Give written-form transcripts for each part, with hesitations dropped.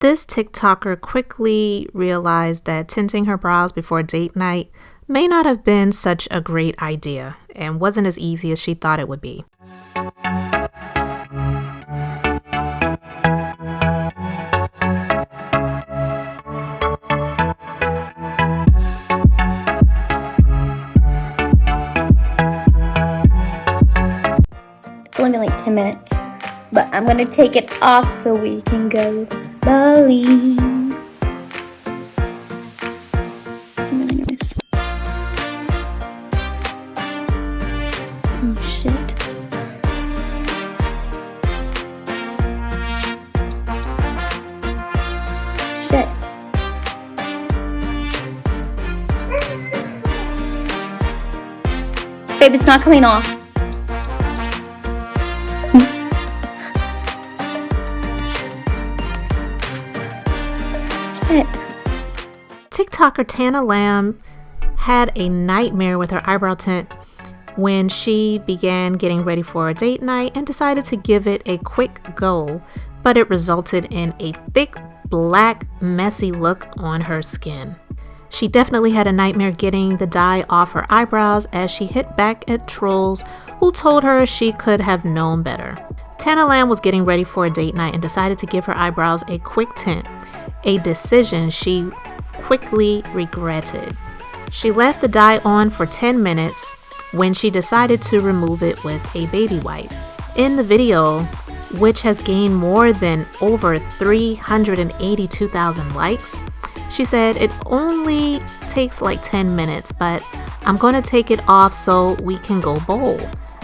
This TikToker quickly realized that tinting her brows before date night may not have been such a great idea and wasn't as easy as she thought it would be. It's only been like 10 minutes, but I'm gonna take it off so we can go bowling. I'm really nervous. Oh shit. Shit. Babe, it's not coming off. TikToker Tana Lamb had a nightmare with her eyebrow tint when she began getting ready for a date night and decided to give it a quick go, but it resulted in a thick, black, messy look on her skin. She definitely had a nightmare getting the dye off her eyebrows as she hit back at trolls who told her she could have known better. Tana Lamb was getting ready for a date night and decided to give her eyebrows a quick tint, a decision she quickly regretted. She left the dye on for 10 minutes when she decided to remove it with a baby wipe. In the video, which has gained more than over 382,000 likes, she said, "It only takes like 10 minutes, but I'm going to take it off so we can go bowl.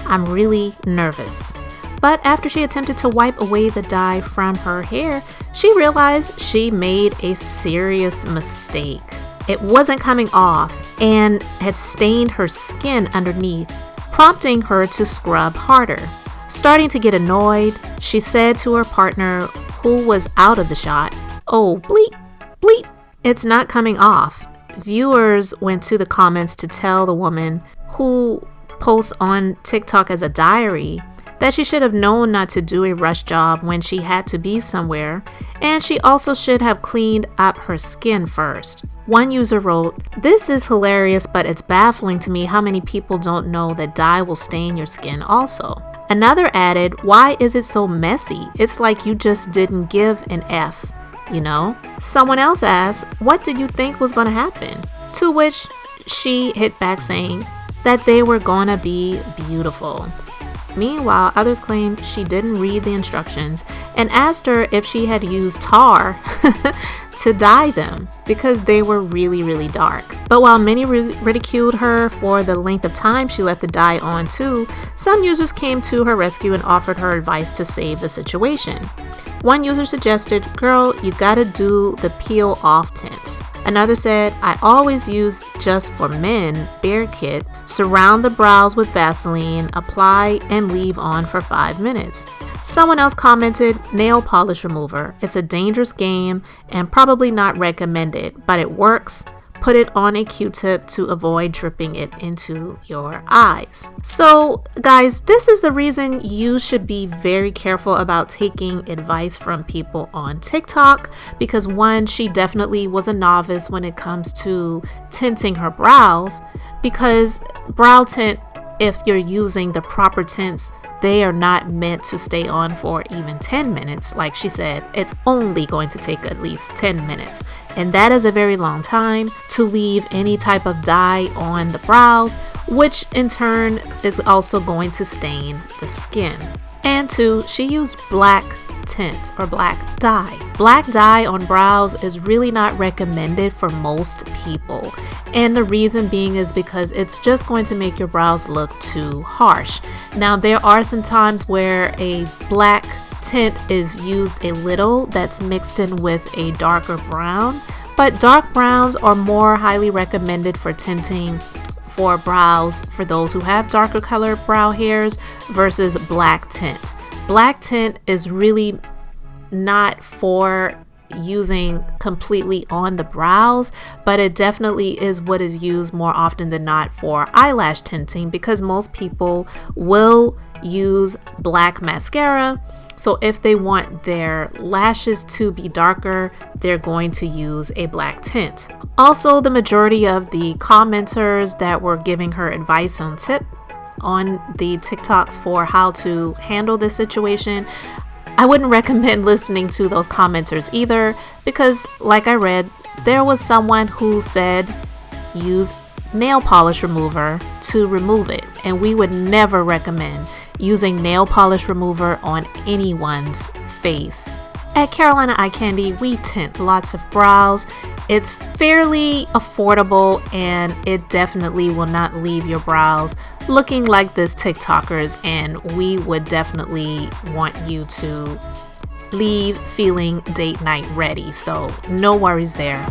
I'm really nervous." But after she attempted to wipe away the dye from her hair, she realized she made a serious mistake. It wasn't coming off and had stained her skin underneath, prompting her to scrub harder. Starting to get annoyed, she said to her partner, who was out of the shot, "Oh, bleep, bleep, it's not coming off." Viewers went to the comments to tell the woman, who posts on TikTok as a diary, that she should have known not to do a rush job when she had to be somewhere, and she also should have cleaned up her skin first. One user wrote, "This is hilarious, but it's baffling to me how many people don't know that dye will stain your skin also." Another added, "Why is it so messy? It's like you just didn't give an F, you know?" Someone else asked, "What did you think was going to happen?" To which she hit back saying that they were going to be beautiful. Meanwhile, others claimed she didn't read the instructions and asked her if she had used tar to dye them because they were really, really dark. But while many ridiculed her for the length of time she left the dye on too, some users came to her rescue and offered her advice to save the situation. One user suggested, "Girl, you gotta do the peel off tints." Another said, "I always use just for men bare kit, surround the brows with Vaseline, apply and leave on for 5 minutes." Someone else commented, "Nail polish remover. It's a dangerous game and probably not recommended, but it works. Put it on a Q-tip to avoid dripping it into your eyes." So guys, this is the reason you should be very careful about taking advice from people on TikTok, because one, she definitely was a novice when it comes to tinting her brows, because brow tint, if you're using the proper tints, they are not meant to stay on for even 10 minutes. Like she said, it's only going to take at least 10 minutes. And that is a very long time to leave any type of dye on the brows, which in turn is also going to stain the skin. And two, she used black tint or black dye. Black dye on brows is really not recommended for most people. And the reason being is because it's just going to make your brows look too harsh. Now, there are some times where a black tint is used a little that's mixed in with a darker brown, but dark browns are more highly recommended for tinting for brows for those who have darker colored brow hairs versus black tint. Black tint is really not for using completely on the brows, but it definitely is what is used more often than not for eyelash tinting, because most people will use black mascara. So if they want their lashes to be darker, they're going to use a black tint. Also, the majority of the commenters that were giving her advice on tip on the TikToks for how to handle this situation, I wouldn't recommend listening to those commenters either, because like I read, there was someone who said use nail polish remover to remove it, and we would never recommend using nail polish remover on anyone's face. At Carolina Eye Candy, we tint lots of brows. It's fairly affordable and it definitely will not leave your brows looking like this TikTokers, and we would definitely want you to leave feeling date night ready, so no worries there.